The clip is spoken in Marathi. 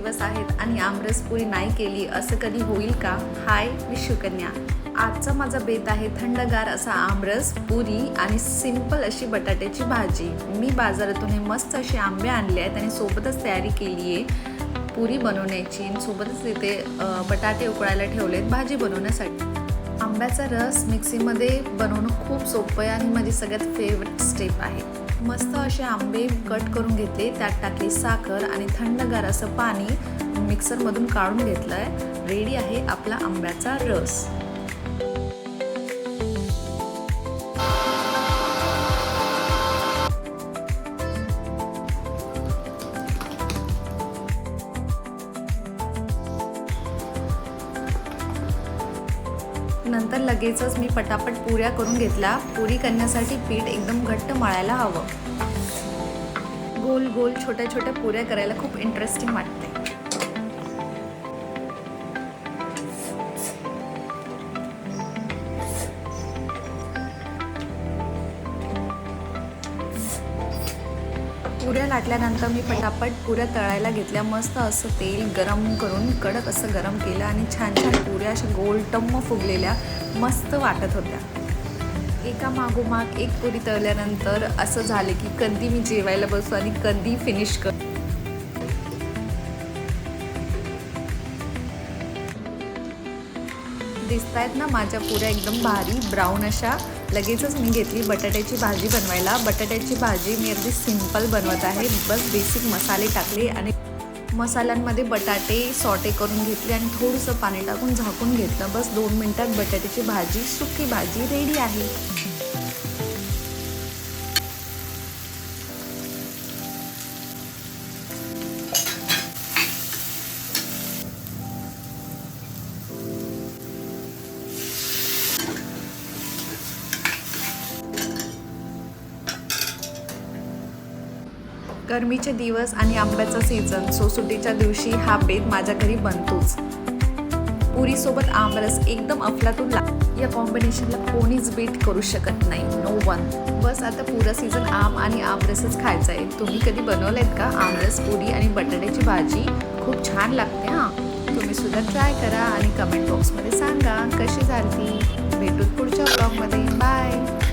दिवस आहेत आणि आमरस पुरी नाही केली असं कधी होईल का? हाय, मी शिवकन्या. आजचा माझा बेत आहे थंडगार असा आमरस, पुरी आणि सिंपल अशी बटाट्याची भाजी. मी बाजारातून हे मस्त असे आंबे आणले आहेत आणि सोबतच तयारी केली आहे पुरी बनवण्याची आणि सोबतच इथे बटाटे उकळायला ठेवलेत भाजी बनवण्यासाठी. आंब्याचा रस मिक्सीमध्ये बनवणं खूप सोपं आहे आणि माझी सगळ्यात फेवरेट स्टेप आहे. मस्त असे आंबे कट करून घेतले, त्यात टाकली साखर आणि थंडगार असं पाणी मिक्सरमधून काढून घेतलं आहे. रेडी आहे आपला आंब्याचा रस. नंतर लगेचच मी पटापट पुऱ्या करून घेतल्या. पुरी करण्यासाठी पीठ एकदम घट्ट मळायला हवं. गोल गोल छोट्या छोट्या पुऱ्या करायला खूप इंटरेस्टिंग वाटते. पुऱ्या लाटल्यानंतर मी पटापट पुऱ्या तळायला घेतल्या. मस्त असं तेल गरम करून कडक असं गरम केलं आणि छान छान पुऱ्या अशा गोल टम्म फुगलेल्या मस्त वाटत होत्या. एका मागोमाग एक पुरी तळल्यानंतर असं झाले की कधी मी जेवायला बसू आणि कधी फिनिश कर. दिसतायत ना माझ्या पुऱ्या एकदम भारी ब्राऊन अशा. लगेचच मी घेतली बटाट्याची भाजी बनवायला. बटाट्याची भाजी मी अगदी सिंपल बनवत आहे. बस बेसिक मसाले टाकले आणि मसाल्यांमध्ये बटाटे सॉटे करून घेतले आणि थोडंसं पाणी टाकून झाकून घेतलं. बस 2 मिनिटात बटाट्याची भाजी, सुकी भाजी रेडी आहे. गरमीचे दिवस आणि आंब्याचा सीझन, सो सुट्टीच्या दिवशी हा बेत माझ्या घरी बनतोच. पुरीसोबत आमरस एकदम अफलातून या कॉम्बिनेशनला कोणीच बीट करू शकत नाही. No one. बस आता पुरा सीझन आम आणि आमरसच खायचा आहे. तुम्ही कधी बनवलेत का आमरस, पुरी आणि बटाट्याची भाजी? खूप छान लागते हां. तुम्ही सुद्धा ट्राय करा आणि कमेंट बॉक्समध्ये सांगा कशी झाली. भेटूत पुढच्या ब्लॉगमध्ये. बाय.